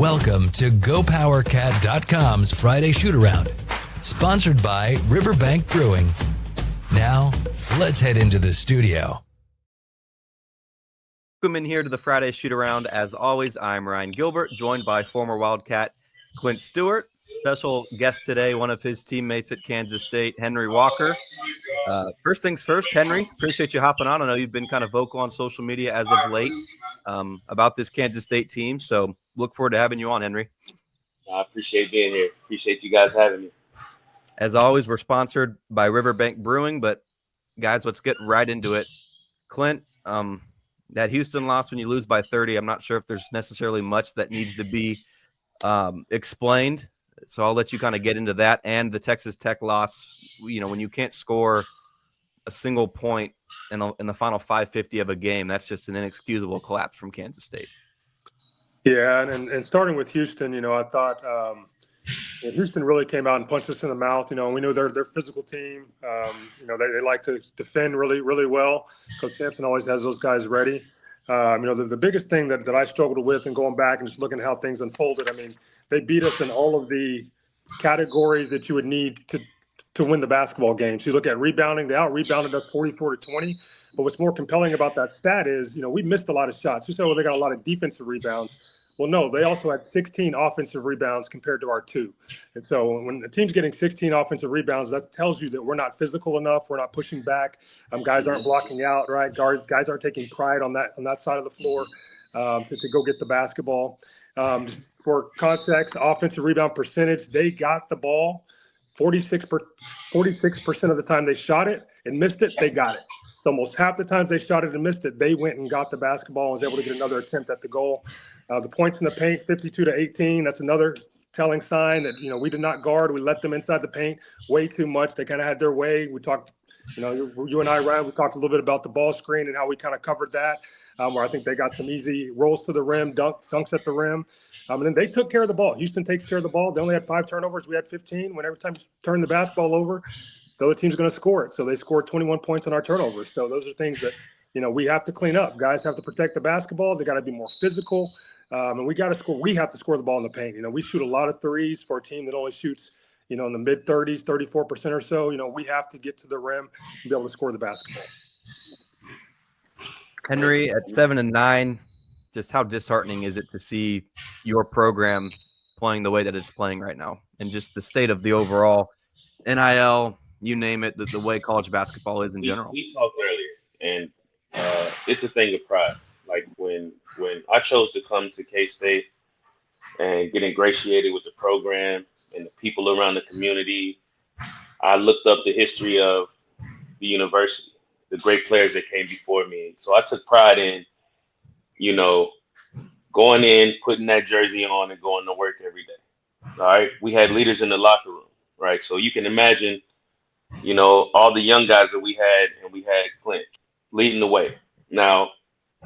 Welcome to GoPowerCat.com's Friday Shoot-Around, sponsored by Riverbank Brewing. Now, let's head into the studio. Welcome in here to the Friday Shoot-Around. As always, I'm Ryan Gilbert, joined by former Wildcat Clint Stewart. Special guest today, one of his teammates at Kansas State, Henry Walker. First things first, Henry, appreciate you hopping on. I know you've been kind of vocal on social media as of late about this Kansas State team, so look forward to having you on, Henry. I appreciate being here. Appreciate you guys having me. As always, we're sponsored by Riverbank Brewing, but guys, let's get right into it. Clint, that Houston loss when you lose by 30, I'm not sure if there's necessarily much that needs to be explained. So I'll let you kind of get into that, and the Texas Tech loss, when you can't score a single point in the final 550 of a game, that's just an inexcusable collapse from Kansas State. Yeah, and starting with Houston, I thought Houston really came out and punched us in the mouth. We know they're a physical team. They like to defend really, really well. Coach Sampson always has those guys ready. The biggest thing that I struggled with, and going back and just looking at how things unfolded, they beat us in all of the categories that you would need to win the basketball game. So you look at rebounding, they out-rebounded us 44-20. But what's more compelling about that stat is, we missed a lot of shots. You say, well, they got a lot of defensive rebounds. Well, no, they also had 16 offensive rebounds compared to our 2. And so when the team's getting 16 offensive rebounds, that tells you that we're not physical enough. We're not pushing back. Guys aren't blocking out, right? Guys aren't taking pride on that side of the floor to go get the basketball. For context, offensive rebound percentage, they got the ball 46% of the time they shot it and missed it, they got it. So almost half the times they shot it and missed it, they went and got the basketball and was able to get another attempt at the goal. The points in the paint, 52-18, that's another telling sign that, we did not guard. We let them inside the paint way too much. They kind of had their way. We talked, you and I, Ryan, we talked a little bit about the ball screen and how we kind of covered that, where I think they got some easy rolls to the rim, dunks at the rim. And then they took care of the ball. Houston takes care of the ball. They only had 5 turnovers. We had 15. Every time you turn the basketball over, the other team's going to score it. So they scored 21 points on our turnovers. So those are things that, we have to clean up. Guys have to protect the basketball. They got to be more physical. And we got to score. We have to score the ball in the paint. We shoot a lot of threes for a team that only shoots, in the mid-30s, 34% or so. We have to get to the rim and be able to score the basketball. Henry, at 7-9, just how disheartening is it to see your program playing the way that it's playing right now, and just the state of the overall NIL, you name it, the way college basketball is in general? We talked earlier, and it's a thing of pride. Like when I chose to come to K-State and get ingratiated with the program and the people around the community, I looked up the history of the university, the great players that came before me. So I took pride in, going in, putting that jersey on and going to work every day. All right. We had leaders in the locker room, right? So you can imagine, all the young guys that we had, and we had Clint leading the way. Now,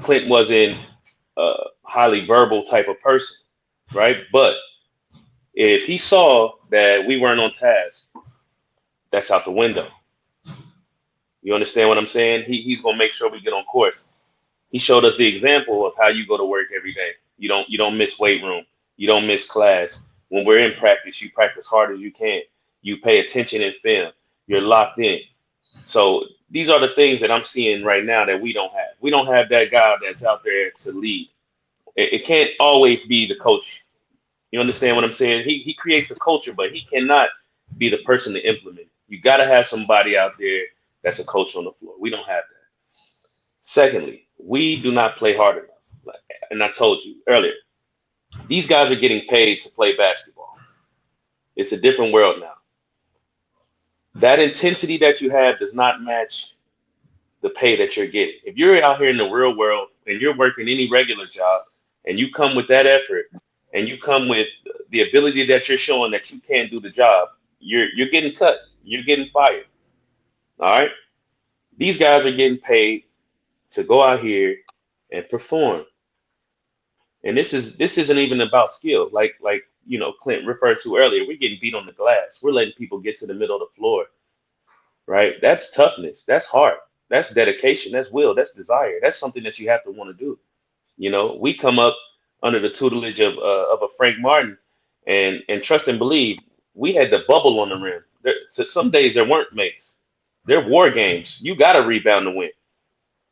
Clint wasn't a highly verbal type of person, right? But if he saw that we weren't on task, that's out the window. You understand what I'm saying? He's going to make sure we get on course. He showed us the example of how you go to work every day. You don't miss weight room. You don't miss class. When we're in practice, you practice hard as you can. You pay attention in film. You're locked in. So these are the things that I'm seeing right now that we don't have. We don't have that guy that's out there to lead. It can't always be the coach. You understand what I'm saying? He creates the culture, but he cannot be the person to implement. You got to have somebody out there that's a coach on the floor. We don't have that. Secondly, we do not play hard enough. And I told you earlier, these guys are getting paid to play basketball. It's a different world now. That intensity that you have does not match the pay that you're getting. If you're out here in the real world and you're working any regular job and you come with that effort and you come with the ability that you're showing that you can't do the job, you're getting cut. You're getting fired. All right? These guys are getting paid to go out here and perform. And this isn't even about skill. Like Clint referred to earlier, we're getting beat on the glass. We're letting people get to the middle of the floor. Right? That's toughness. That's heart. That's dedication. That's will. That's desire. That's something that you have to want to do. We come up under the tutelage of a Frank Martin, and trust and believe, we had the bubble on the rim. So some days there weren't makes. They're war games. You got to rebound to win,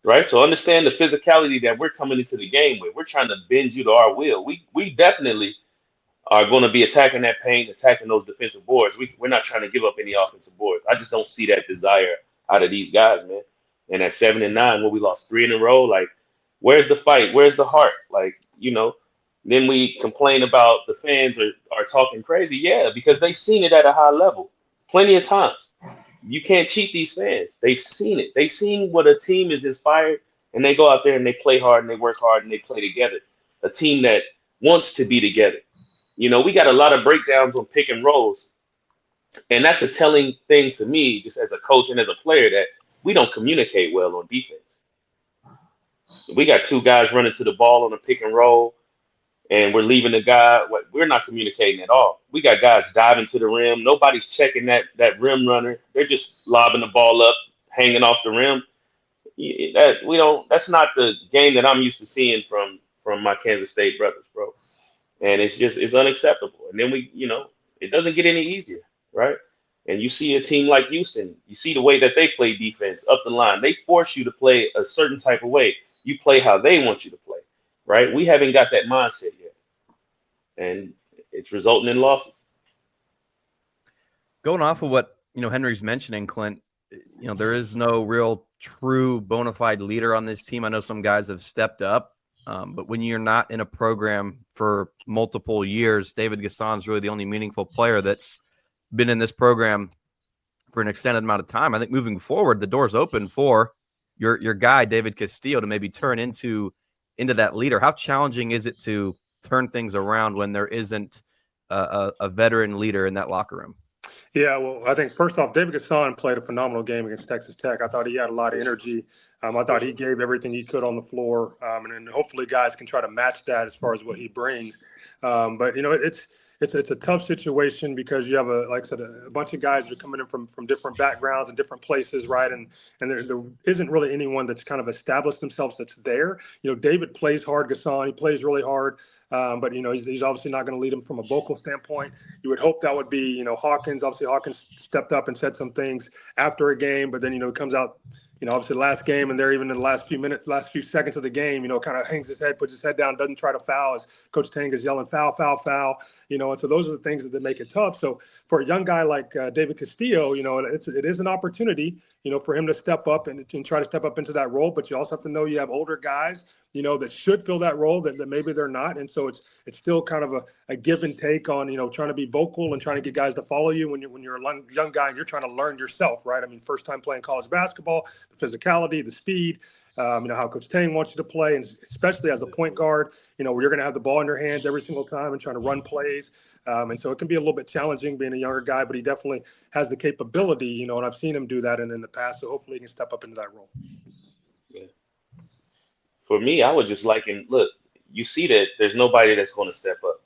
right? So understand the physicality that we're coming into the game with. We're trying to bend you to our will. We definitely are going to be attacking that paint, attacking those defensive boards. We're not trying to give up any offensive boards. I just don't see that desire out of these guys, man. And at 7-9, where we lost 3 in a row, like, where's the fight? Where's the heart? Like, then we complain about the fans are talking crazy. Yeah, because they've seen it at a high level plenty of times. You can't cheat these fans. They've seen it. They've seen what a team is inspired, and they go out there and they play hard and they work hard and they play together. A team that wants to be together. We got a lot of breakdowns on pick and rolls, and that's a telling thing to me, just as a coach and as a player, that we don't communicate well on defense. We got 2 guys running to the ball on a pick and roll, and we're leaving the guy. We're not communicating at all. We got guys diving to the rim. Nobody's checking that rim runner. They're just lobbing the ball up, hanging off the rim. That's not the game that I'm used to seeing from my Kansas State brothers, bro. And it's unacceptable. And then it doesn't get any easier, right? And you see a team like Houston, you see the way that they play defense up the line. They force you to play a certain type of way. You play how they want you to play, right? We haven't got that mindset yet. And it's resulting in losses. Going off of what, Henry's mentioning, Clint, there is no real true bona fide leader on this team. I know some guys have stepped up. But when you're not in a program for multiple years, David Gasson is really the only meaningful player that's been in this program for an extended amount of time. I think moving forward, the door's open for your guy, David Castillo, to maybe turn into that leader. How challenging is it to turn things around when there isn't a veteran leader in that locker room? Yeah, well, I think first off, David Gasson played a phenomenal game against Texas Tech. I thought he had a lot of energy. I thought he gave everything he could on the floor, and then hopefully guys can try to match that as far as what he brings. But it's a tough situation because you have like I said, a bunch of guys that are coming in from different backgrounds and different places, right? And there isn't really anyone that's kind of established themselves that's there. David plays hard. Gasson, he plays really hard. But he's obviously not going to lead him from a vocal standpoint. You would hope that would be Hawkins. Obviously, Hawkins stepped up and said some things after a game, but then it comes out. Obviously last game, and they're even in the last few seconds of the game, kind of hangs his head, puts his head down, doesn't try to foul as Coach Tang is yelling foul, foul, foul, and so those are the things that make it tough. So for a young guy like David Castillo, it is an opportunity, for him to step up and try to step up into that role. But you also have to know you have older guys, that should fill that role that maybe they're not. And so it's still kind of a give and take on, trying to be vocal and trying to get guys to follow you when you're a young guy and you're trying to learn yourself, right? I mean, first time playing college basketball, the physicality, the speed, how Coach Tang wants you to play, and especially as a point guard, where you're going to have the ball in your hands every single time and trying to run plays. And so it can be a little bit challenging being a younger guy, but he definitely has the capability, and I've seen him do that in the past. So hopefully he can step up into that role. Yeah. For me, I would just look, you see that there's nobody that's going to step up.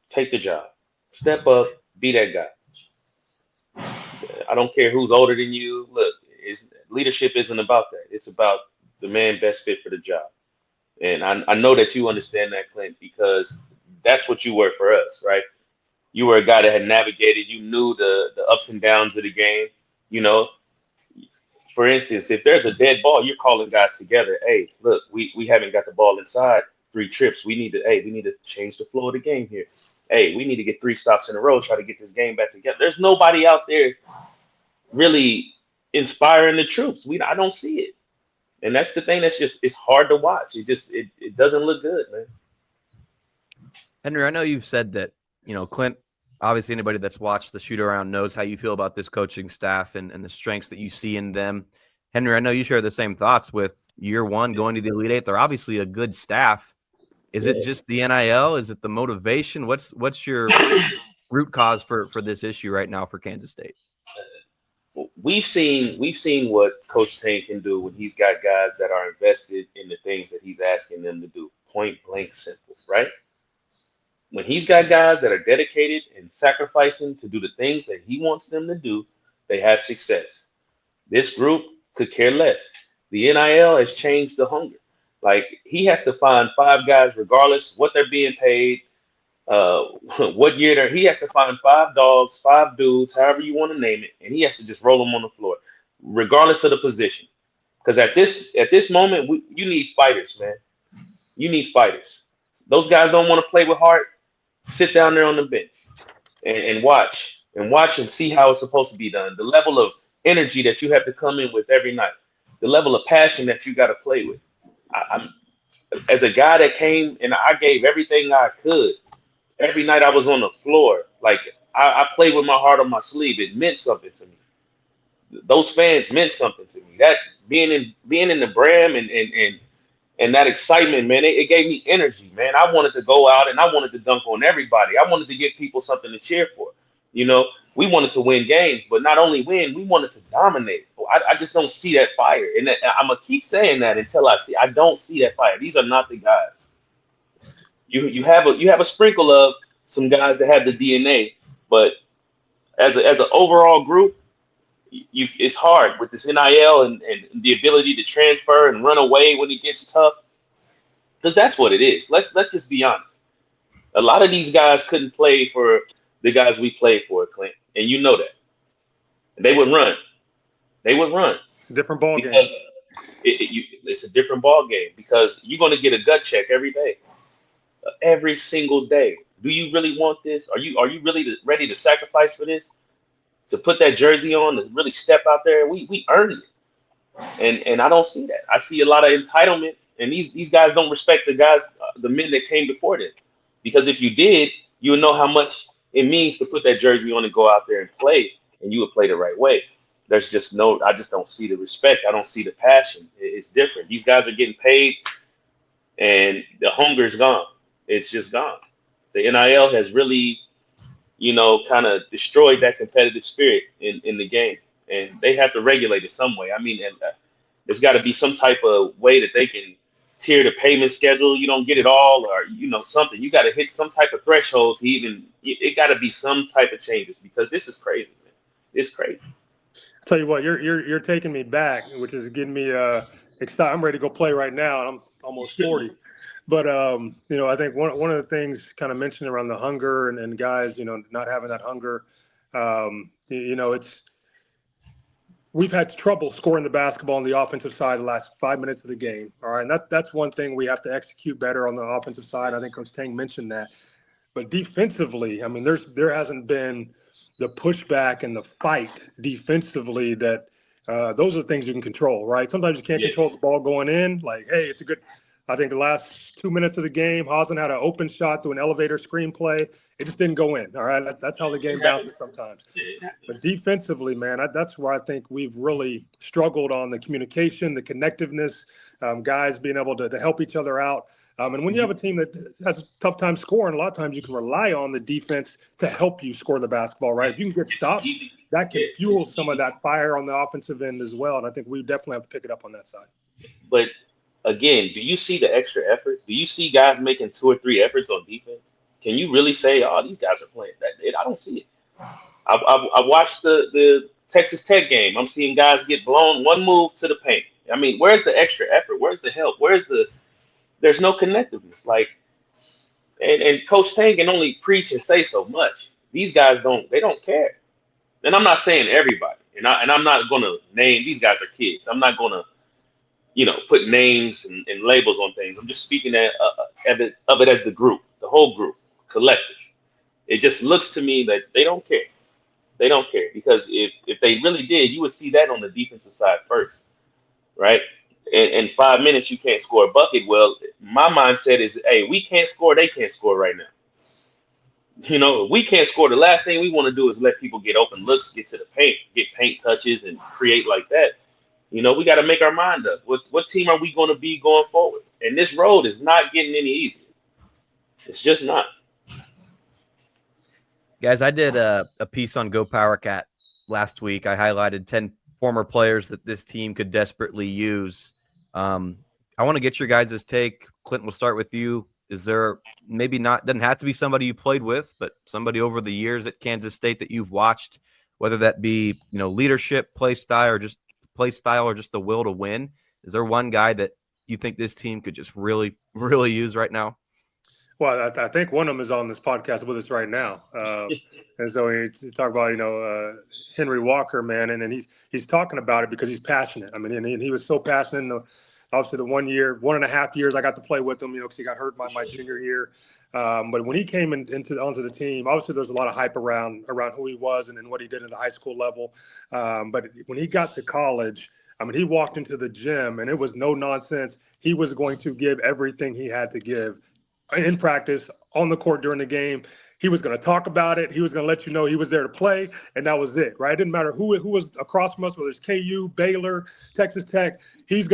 Take the job. Step up, be that guy. I don't care who's older than you. Look, leadership isn't about that. It's about the man best fit for the job. And I know that you understand that, Clint, because that's what you were for us, right? You were a guy that had navigated. You knew the ups and downs of the game. For instance, if there's a dead ball, you're calling guys together. Hey, look, we haven't got the ball inside 3 trips. We need to change the flow of the game here. Hey, we need to get 3 stops in a row, try to get this game back together. There's nobody out there really inspiring the troops. I don't see it. And that's the thing it's hard to watch. It doesn't look good, man. Henry, I know you've said that, Clint, obviously anybody that's watched the shoot around knows how you feel about this coaching staff and the strengths that you see in them. Henry, I know you share the same thoughts with year one going to the Elite Eight. They're obviously a good staff. Is it just the NIL? Is it the motivation? What's your root cause for this issue right now for Kansas State? We've seen what Coach Tang can do when he's got guys that are invested in the things that he's asking them to do. Point blank simple, right? When he's got guys that are dedicated and sacrificing to do the things that he wants them to do, they have success. This group could care less. The NIL has changed the hunger. Like he has to find 5 guys, regardless what they're being paid, uh, what year he has to find 5 dogs, 5 dudes, however you want to name it, and he has to just roll them on the floor, regardless of the position. Because at this moment, you need fighters, man. You need fighters. Those guys don't want to play with heart. Sit down there on the bench and watch and see how it's supposed to be done. The level of energy that you have to come in with every night, the level of passion that you got to play with. I'm as a guy that came and I gave everything I could. Every night I was on the floor. Like I played with my heart on my sleeve. It meant something to me. Those fans meant something to me. That being in the Bram and that excitement, man, it gave me energy, man. I wanted to go out and I wanted to dunk on everybody. I wanted to give people something to cheer for. You know, we wanted to win games, but not only win, we wanted to dominate. I just don't see that fire. And I'm gonna keep saying that until I don't see that fire. These are not the guys. You have a sprinkle of some guys that have the DNA, but as an overall group, it's hard with this NIL and the ability to transfer and run away when it gets tough. Because that's what it is. Let's just be honest. A lot of these guys couldn't play for the guys we played for, Clint, and you know that. They would run. They would run Different ball game. because it's a different ball game because you're going to get a gut check every single day. Do you really want this? Are you really ready to sacrifice for this? To put that jersey on, to really step out there, we earned it, and I don't see that. I see a lot of entitlement, and these guys don't respect the men that came before them, because if you did, you would know how much it means to put that jersey on and go out there and play, and you would play the right way. I just don't see the respect. I don't see the passion. It's different. These guys are getting paid, and the hunger is gone. It's just gone. The NIL has really kind of destroyed that competitive spirit in the game, and they have to regulate it some way. I mean, and there's got to be some type of way that they can tier the payment schedule. You don't get it all, or something. You got to hit some type of threshold to even. It got to be some type of changes because this is crazy, man. It's crazy. Tell you what, you're taking me back, which is getting me excited. I'm ready to go play right now, and I'm almost 40. But I think one of the things kind of mentioned around the hunger and guys, not having that hunger, we've had trouble scoring the basketball on the offensive side the last 5 minutes of the game. All right, and that's one thing we have to execute better on the offensive side. I think Coach Tang mentioned that. But defensively, I mean, there hasn't been the pushback and the fight defensively that those are the things you can control, right? Sometimes you can't control the ball going in. Like, hey, it's a good. I think the last 2 minutes of the game, Hosman had an open shot through an elevator screen play. It just didn't go in. All right, that's how the game bounces sometimes. But defensively, man, that's where I think we've really struggled on the communication, the connectiveness, guys being able to help each other out. And when you have a team that has a tough time scoring, a lot of times you can rely on the defense to help you score the basketball, right? If you can get stopped, that can fuel some of that fire on the offensive end as well. And I think we definitely have to pick it up on that side. But again, do you see the extra effort? Do you see guys making 2 or 3 efforts on defense? Can you really say, oh, these guys are playing that? I don't see it. I watched the Texas Tech game. I'm seeing guys get blown one move to the paint. I mean, where's the extra effort? Where's the help? There's no connectiveness. Like, and Coach Tang can only preach and say so much. These guys don't care. And I'm not saying everybody. And I'm not going to name, these guys are kids. I'm not going to put names and labels on things. I'm just speaking of it as the group, the whole group, collective. It just looks to me that they don't care. They don't care because if they really did, you would see that on the defensive side first, right? In 5 minutes, you can't score a bucket. Well, my mindset is, hey, we can't score. They can't score right now. If we can't score, the last thing we want to do is let people get open looks, get to the paint, get paint touches, and create like that. We got to make our mind up. What team are we going to be going forward? And this road is not getting any easier. It's just not. Guys, I did a piece on Go Power Cat last week. I highlighted 10 former players that this team could desperately use. I want to get your guys' take. Clinton, we'll start with you. Is there doesn't have to be somebody you played with, but somebody over the years at Kansas State that you've watched, whether that be, leadership, play style, or just the will to win? Is there one guy that you think this team could just really, really use right now? Well, I think one of them is on this podcast with us right now. And so you talk about, Henry Walker, man, and he's talking about it because he's passionate. I mean, and he was so passionate. Obviously, the 1.5 years I got to play with him, because he got hurt my junior year. But when he came onto the team, obviously there's a lot of hype around who he was and what he did at the high school level. But when he got to college, I mean, he walked into the gym and it was no nonsense. He was going to give everything he had to give in practice, on the court during the game. He was going to talk about it. He was going to let you know he was there to play, and that was it, right? It didn't matter who was across from us, whether it's KU, Baylor, Texas Tech. He's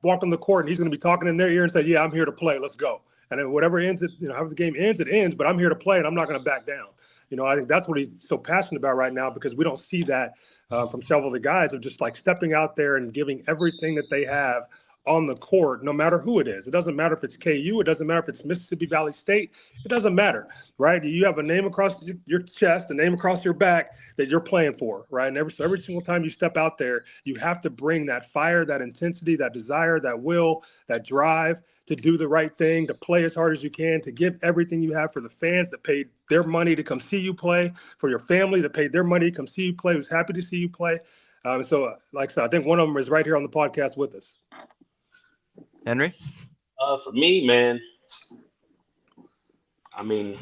walked on the court and he's going to be talking in their ear and say, "Yeah, I'm here to play. Let's go." And then whatever ends, however the game ends, it ends. But I'm here to play, and I'm not going to back down. I think that's what he's so passionate about right now, because we don't see that from several of the guys, of just like stepping out there and giving everything that they have on the court, no matter who it is. It doesn't matter if it's KU. It doesn't matter if it's Mississippi Valley State. It doesn't matter, right? You have a name across your chest, a name across your back that you're playing for, right? And every single time you step out there, you have to bring that fire, that intensity, that desire, that will, that drive to do the right thing, to play as hard as you can, to give everything you have for the fans that paid their money to come see you play, for your family that paid their money to come see you play, who's happy to see you play. So, like I said, I think one of them is right here on the podcast with us. Henry? For me, man, I mean,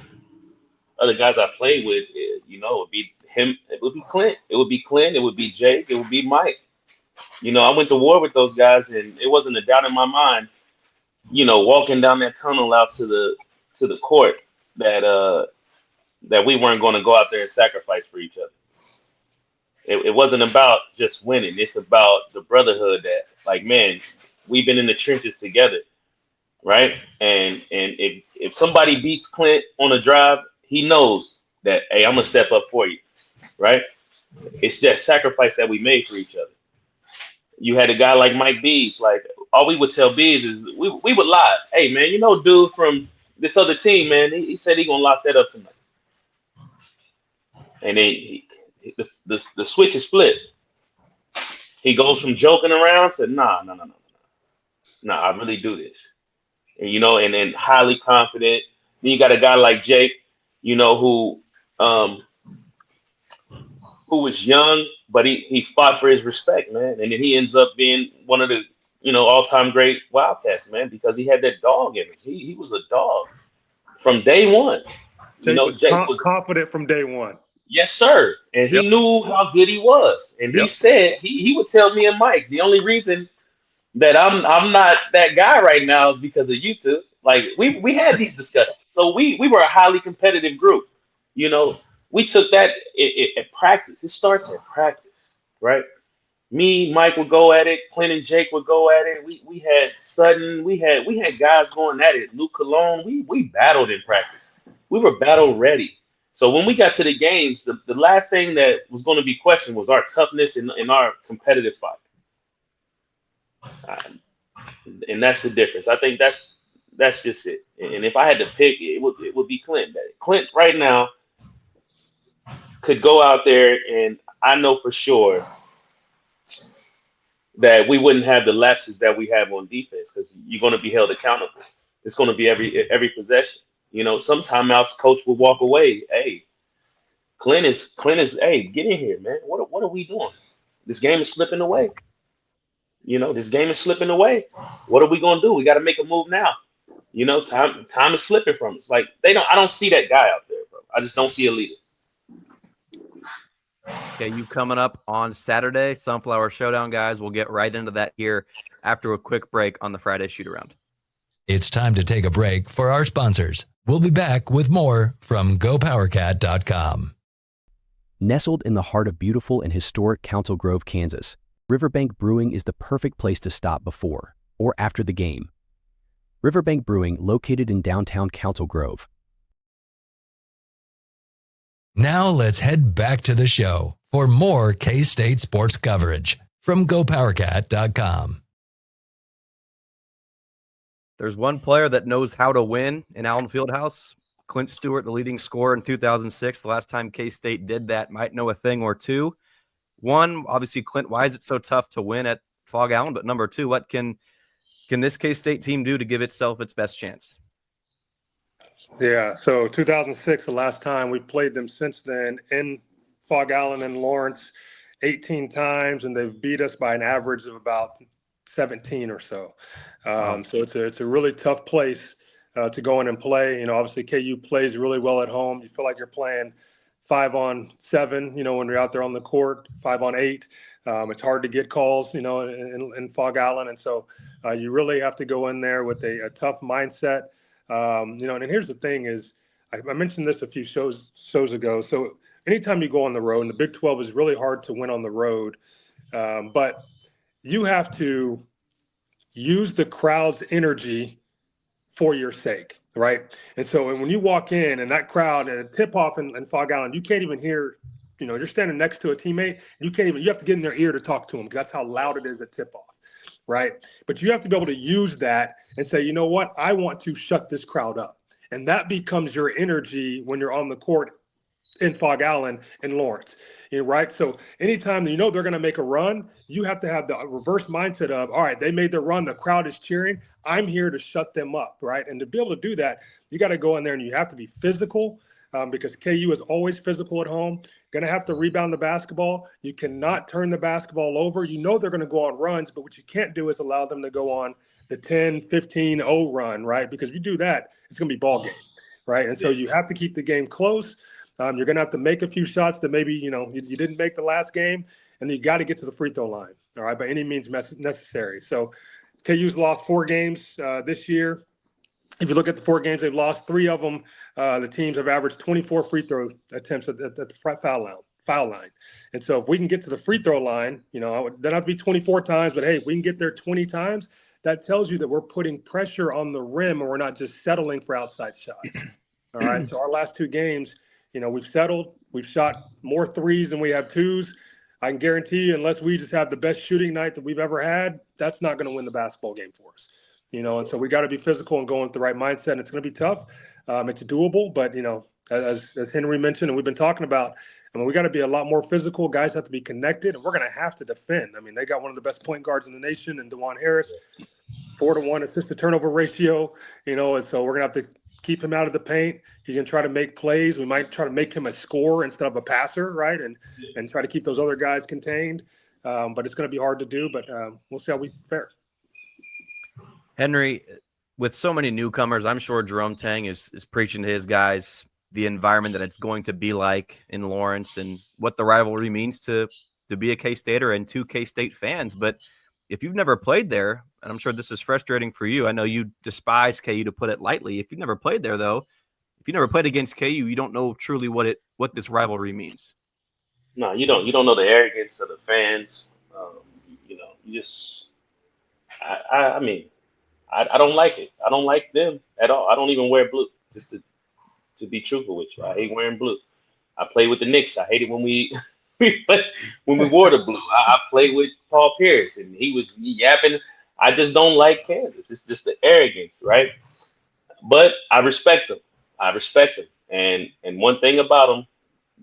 other guys I played with, it would be him. It would be Clint. It would be Clint. It would be Jake. It would be Mike. I went to war with those guys, and it wasn't a doubt in my mind, walking down that tunnel out to the court that we weren't going to go out there and sacrifice for each other. It wasn't about just winning. It's about the brotherhood that, like, man, we've been in the trenches together, right? And if somebody beats Clint on a drive, he knows that, hey, I'm gonna step up for you, right? It's that sacrifice that we made for each other. You had a guy like Mike Bees, like, all we would tell Bees is we would lie. Hey, man, dude from this other team, man, he said he gonna lock that up tonight. And then the switch is flipped. He goes from joking around to no, I really do this. And and then highly confident. Then you got a guy like Jake, who was young, but he fought for his respect, man. And then he ends up being one of the, all-time great Wildcats, man, because he had that dog in him. He was a dog from day one. Jake was confident from day one. Yes, sir. And he knew how good he was. And he said he would tell me and Mike, the only reason that I'm not that guy right now is because of you two. Like, we had these discussions. So we were a highly competitive group. We took that at practice. It starts at practice, right? Me, Mike would go at it. Clint and Jake would go at it. We had Sutton. We had guys going at it. Luke Cologne. We battled in practice. We were battle ready. So when we got to the games, the last thing that was going to be questioned was our toughness and our competitive fight. And that's the difference. I think that's just it. And if I had to pick, it would be Clint. Clint right now could go out there, and I know for sure that we wouldn't have the lapses that we have on defense, because you're going to be held accountable. It's going to be every possession. Some timeouts, coach will walk away. Hey, Clint is. Hey, get in here, man. What are we doing? This game is slipping away. This game is slipping away. What are we gonna do? We got to make a move now. Time is slipping from us. Like, I don't see that guy out there, bro. I just don't see a leader. Okay, you coming up on Saturday, Sunflower Showdown, guys. We'll get right into that here after a quick break on the Friday Shoot-Around. It's time to take a break for our sponsors. We'll be back with more from GoPowerCat.com. Nestled in the heart of beautiful and historic Council Grove, Kansas, Riverbank Brewing is the perfect place to stop before or after the game. Riverbank Brewing, located in downtown Council Grove. Now let's head back to the show for more K-State sports coverage from GoPowerCat.com. There's one player that knows how to win in Allen Fieldhouse. Clint Stewart, the leading scorer in 2006. The last time K-State did that, might know a thing or two. One, obviously, Clint, why is it so tough to win at Fog Allen? But number two, what can can this K-State team do to give itself its best chance? Yeah, so 2006, the last time we played them since then in Fog Allen and Lawrence 18 times, and they've beat us by an average of about 17 or so. Wow. So it's a really tough place to go in and play. You know, obviously KU plays really well at home. You feel like you're playing 5-on-7, you know, when you're out there on the court, 5-on-8. It's hard to get calls, you know, in Fog Allen. And so you really have to go in there with a tough mindset. You know, and here's the thing is, I mentioned this a few shows ago. So anytime you go on the road, and the Big 12 is really hard to win on the road, but you have to use the crowd's energy for your sake, right? And so when you walk in and that crowd and a tip-off in Fog Allen, you can't even hear, you know, you're standing next to a teammate, you have to get in their ear to talk to them because that's how loud it is at tip-off. Right. But you have to be able to use that and say, you know what, I want to shut this crowd up. And that becomes your energy when you're on the court in Fog Allen and Lawrence. You know, right. So anytime you know they're going to make a run, you have to have the reverse mindset of, all right, they made their run. The crowd is cheering. I'm here to shut them up. Right. And to be able to do that, you got to go in there and you have to be physical. Because KU is always physical at home, going to have to rebound the basketball. You cannot turn the basketball over. You know they're going to go on runs, but what you can't do is allow them to go on the 10, 15-0 run, right? Because if you do that, it's going to be ball game, right? And so you have to keep the game close. You're going to have to make a few shots that maybe, you know, you didn't make the last game, and you got to get to the free throw line, all right, by any means necessary. So KU's lost 4 games this year. If you look at the 4 games they've lost, 3 of them, the teams have averaged 24 free throw attempts at the foul line. And so if we can get to the free throw line, you know, it doesn't have to be 24 times, but hey, if we can get there 20 times, that tells you that we're putting pressure on the rim and we're not just settling for outside shots. All right. So our last 2 games, you know, we've settled. We've shot more threes than we have twos. I can guarantee you, unless we just have the best shooting night that we've ever had, that's not going to win the basketball game for us. You know, and so we got to be physical and go with the right mindset. And it's going to be tough. It's doable, but you know, as Henry mentioned, and we've been talking about, I mean, we got to be a lot more physical. Guys have to be connected, and we're going to have to defend. I mean, they got one of the best point guards in the nation, and DeJuan Harris, 4-to-1 assist to turnover ratio. You know, and so we're going to have to keep him out of the paint. He's going to try to make plays. We might try to make him a scorer instead of a passer, right? And try to keep those other guys contained. But it's going to be hard to do. But we'll see how we fare. Henry, with so many newcomers, I'm sure Jerome Tang is preaching to his guys the environment that it's going to be like in Lawrence and what the rivalry means to be a K-Stater and 2 K-State fans. But if you've never played there, and I'm sure this is frustrating for you, I know you despise KU, to put it lightly. If you've never played there, though, if you never played against KU, you don't know truly what this rivalry means. No, you don't. You don't know the arrogance of the fans. You know, you just. I mean. I don't like it. I don't like them at all. I don't even wear blue, just to be truthful with you. I hate wearing blue. I played with the Knicks. I hate it when we wore the blue. I played with Paul Pierce, and he was yapping. I just don't like Kansas. It's just the arrogance, right? But I respect them. And one thing about them,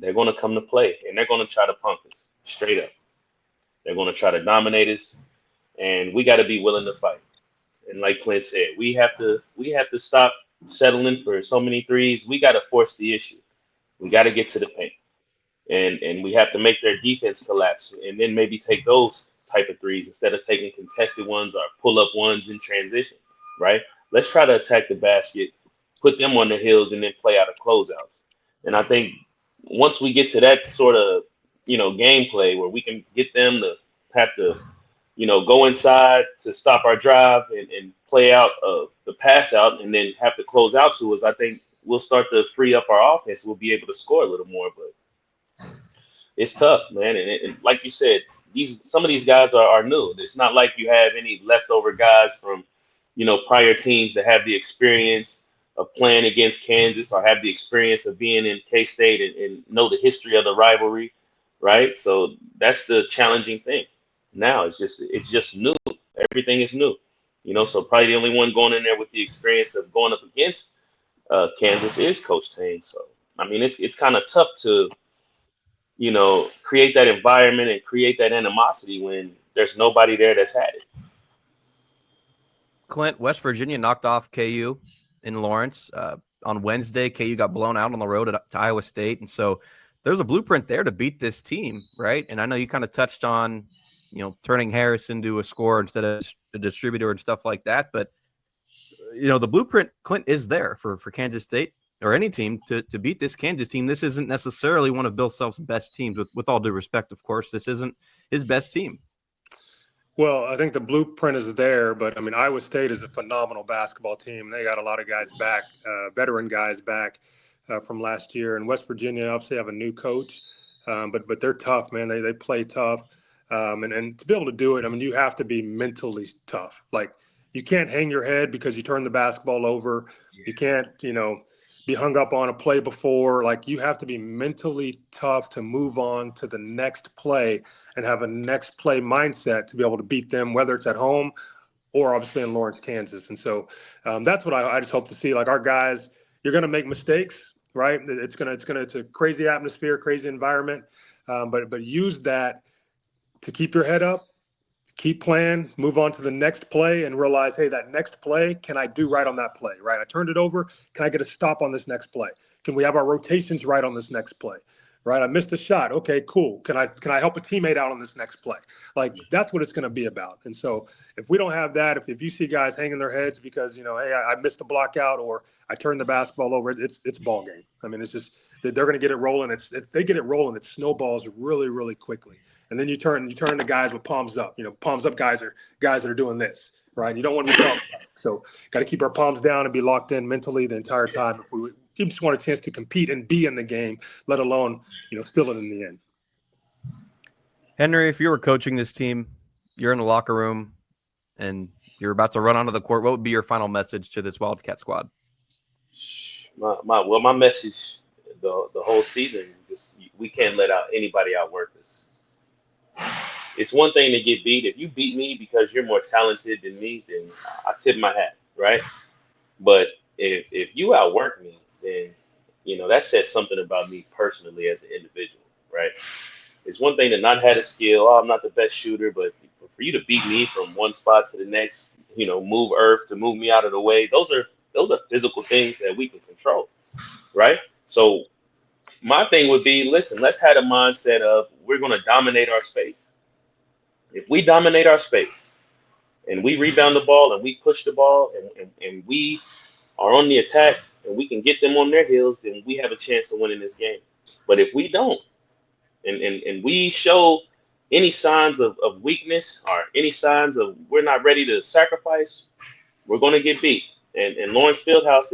they're going to come to play, and they're going to try to punk us straight up. They're going to try to dominate us, and we got to be willing to fight. And like Clint said, we have to stop settling for so many threes. We got to force the issue. We got to get to the paint, and we have to make their defense collapse, and then maybe take those type of threes instead of taking contested ones or pull up ones in transition. Right? Let's try to attack the basket, put them on the heels, and then play out of closeouts. And I think once we get to that sort of gameplay where we can get them to have to go inside to stop our drive and play out the pass out and then have to close out to us, I think we'll start to free up our offense. We'll be able to score a little more, but it's tough, man. And like you said, some of these guys are new. It's not like you have any leftover guys from, prior teams that have the experience of playing against Kansas or have the experience of being in K-State and know the history of the rivalry, right? So that's the challenging thing. Now it's just new. Everything is new, So probably the only one going in there with the experience of going up against Kansas is Coach Tang. So I mean, it's kind of tough to, create that environment and create that animosity when there's nobody there that's had it. Clint, West Virginia knocked off KU in Lawrence. On Wednesday, KU got blown out on the road to Iowa State. And so there's a blueprint there to beat this team, right? And I know you kind of touched on, turning Harris into a scorer instead of a distributor and stuff like that. But, the blueprint, Clint, is there for Kansas State or any team to beat this Kansas team. This isn't necessarily one of Bill Self's best teams, with all due respect, of course. This isn't his best team. Well, I think the blueprint is there, but I mean, Iowa State is a phenomenal basketball team. They got a lot of guys back, veteran guys back from last year. And West Virginia obviously have a new coach, but they're tough, man. They play tough, and to be able to do it, I mean, you have to be mentally tough. Like, you can't hang your head because you turn the basketball over. You can't, be hung up on a play before. Like, you have to be mentally tough to move on to the next play and have a next play mindset to be able to beat them, whether it's at home or obviously in Lawrence, Kansas. And so that's what I just hope to see. Like, our guys, you're going to make mistakes, right? It's a crazy atmosphere, crazy environment, but use that to keep your head up. Keep playing, move on to the next play, and realize, hey, that next play, can I do right on that play, right? I turned it over. Can I get a stop on this next play? Can we have our rotations right on this next play, right? I missed a shot. Okay, cool. Can I help a teammate out on this next play? Like, that's what it's going to be about. And so if we don't have that, if you see guys hanging their heads because, hey, I missed a block out or I turned the basketball over, it's ball game. I mean, it's just they're going to get it rolling. If they get it rolling, it snowballs really, really quickly. And then you turn the guys with palms up. Palms up guys are guys that are doing this, right? You don't want to be palms up. So got to keep our palms down and be locked in mentally the entire time. If we just want a chance to compete and be in the game, let alone, steal it in the end. Henry, if you were coaching this team, you're in the locker room and you're about to run onto the court, what would be your final message to this Wildcat squad? My message the whole season, just we can't let anybody outwork us. It's one thing to get beat. If you beat me because you're more talented than me, then I tip my hat, right? But if you outwork me, then that says something about me personally as an individual, right? It's one thing to not have a skill. Oh, I'm not the best shooter, but for you to beat me from one spot to the next, move earth to move me out of the way, those are physical things that we can control, right? So my thing would be, listen, let's have a mindset of we're going to dominate our space. If we dominate our space and we rebound the ball and we push the ball and we are on the attack and we can get them on their heels, then we have a chance of winning this game. But if we don't, and we show any signs of weakness or any signs of we're not ready to sacrifice, we're going to get beat. And Lawrence Fieldhouse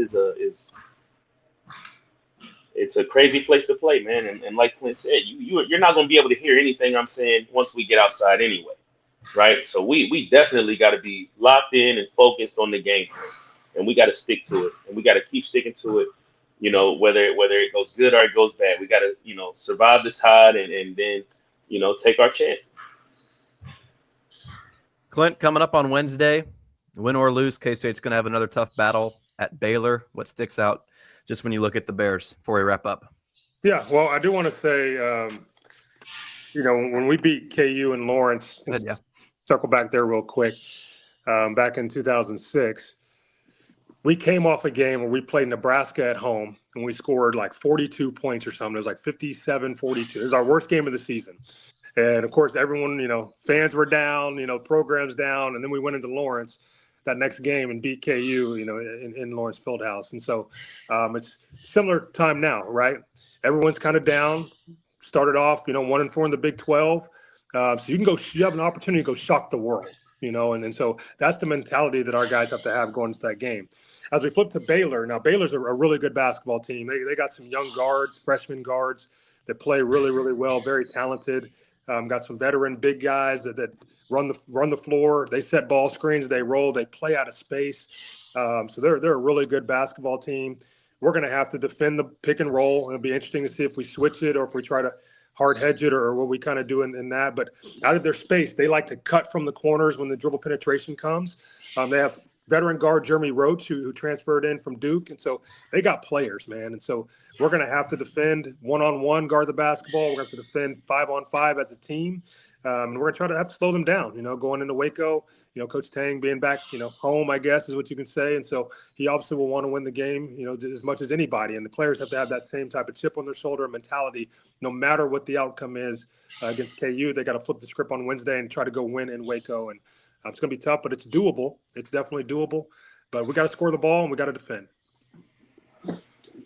it's a crazy place to play, man. And like Clint said, you're not going to be able to hear anything I'm saying once we get outside anyway, right? So we definitely got to be locked in and focused on the game plan, and we got to stick to it, and we got to keep sticking to it. Whether it goes good or it goes bad, we got to survive the tide and then take our chances. Clint, coming up on Wednesday, win or lose, K-State's going to have another tough battle at Baylor. What sticks out just when you look at the Bears before we wrap up? Yeah, well, I do want to say, when we beat KU and Lawrence, circle back there real quick, back in 2006, we came off a game where we played Nebraska at home, and we scored like 42 points or something. It was like 57-42. It was our worst game of the season. And, of course, everyone, fans were down, programs down, and then we went into Lawrence that next game and beat KU, in Lawrence Fieldhouse. And so it's similar time now, right? Everyone's kind of down. Started off, 1-4 in the Big 12. So you have an opportunity to go shock the world, and so that's the mentality that our guys have to have going into that game. As we flip to Baylor, now Baylor's a really good basketball team. They got some young guards, freshman guards that play really, really well, very talented. Got some veteran big guys that run the floor. They set ball screens. They roll. They play out of space. So they're a really good basketball team. We're going to have to defend the pick and roll. It'll be interesting to see if we switch it or if we try to hard hedge it or what we kind of do in that. But out of their space, they like to cut from the corners when the dribble penetration comes. They have veteran guard Jeremy Roach, who transferred in from Duke. And so they got players, man. And so we're going to have to defend one-on-one, guard the basketball. We're going to have to defend 5-on-5 as a team. And we're going to try to have to slow them down, going into Waco, Coach Tang being back, home, I guess, is what you can say. And so he obviously will want to win the game, as much as anybody. And the players have to have that same type of chip on their shoulder and mentality, no matter what the outcome is against KU. They got to flip the script on Wednesday and try to go win in Waco. And it's going to be tough, but it's doable. It's definitely doable. But we got to score the ball and we got to defend.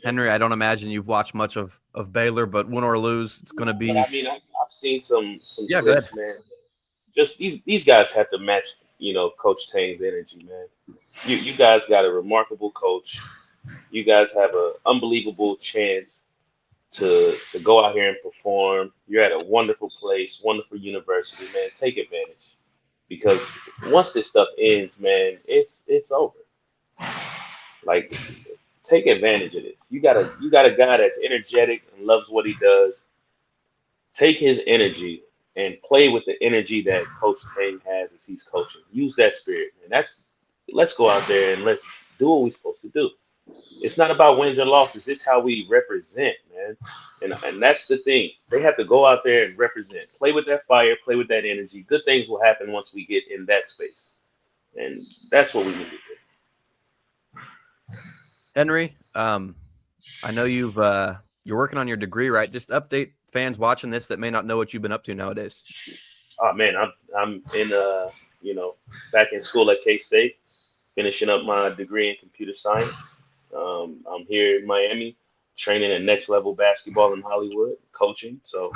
Henry, I don't imagine you've watched much of Baylor, but win or lose, it's going to be. But I mean, I've seen some Yeah, clips, man. Just these guys have to match, Coach Tang's energy, man. You guys got a remarkable coach. You guys have an unbelievable chance to go out here and perform. You're at a wonderful place, wonderful university, man. Take advantage, because once this stuff ends, man, it's over. Like, take advantage of this. You got a guy that's energetic and loves what he does. Take his energy and play with the energy that Coach Tang has as he's coaching. Use that spirit, man. Let's go out there and let's do what we're supposed to do. It's not about wins or losses. It's how we represent, man. And that's the thing. They have to go out there and represent. Play with that fire. Play with that energy. Good things will happen once we get in that space. And that's what we need to do. Henry, I know you're working on your degree, right? Just update fans watching this that may not know what you've been up to nowadays. Oh man, I'm in back in school at K-State, finishing up my degree in computer science. I'm here in Miami, training at Next Level Basketball in Hollywood, coaching. So,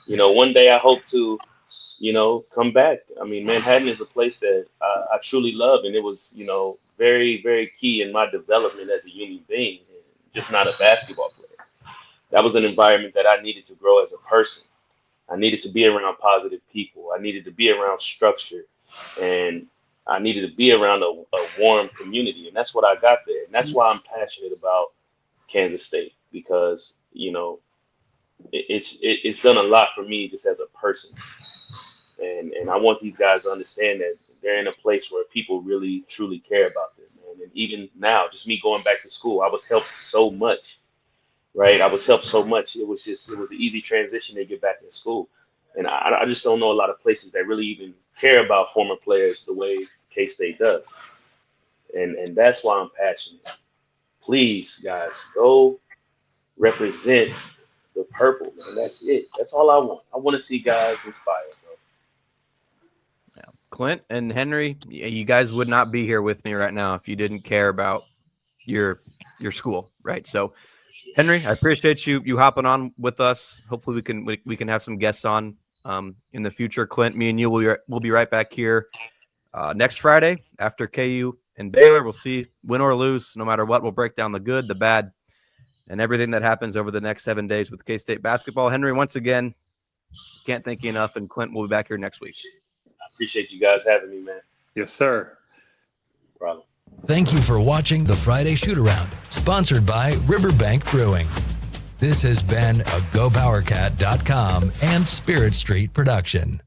one day I hope to, come back. I mean, Manhattan is a place that I truly love, and it was, very, very key in my development as a human being, just not a basketball player. That was an environment that I needed to grow as a person. I needed to be around positive people. I needed to be around structure, and I needed to be around a warm community. And that's what I got there. And that's why I'm passionate about Kansas State, because, it's done a lot for me just as a person. And I want these guys to understand that they're in a place where people really, truly care about them, man. And even now, just me going back to school, I was helped so much, right? I was helped so much. It was an easy transition to get back in school. And I just don't know a lot of places that really even care about former players the way K-State does. And that's why I'm passionate. Please, guys, go represent the purple, man. That's it. That's all I want. I want to see guys inspired, bro. Yeah. Clint and Henry, you guys would not be here with me right now if you didn't care about your school, right? So, Henry, I appreciate you hopping on with us. Hopefully, we can have some guests on in the future. Clint, me and you will be right back here next Friday after KU and Baylor. We'll see, win or lose, no matter what. We'll break down the good, the bad, and everything that happens over the next 7 days with K-State basketball. Henry, once again, can't thank you enough, and Clint will be back here next week. I appreciate you guys having me, man. Yes, sir. No problem. Thank you for watching the Friday Shoot-Around, sponsored by Riverbank Brewing. This has been a GoPowerCat.com and Spirit Street production.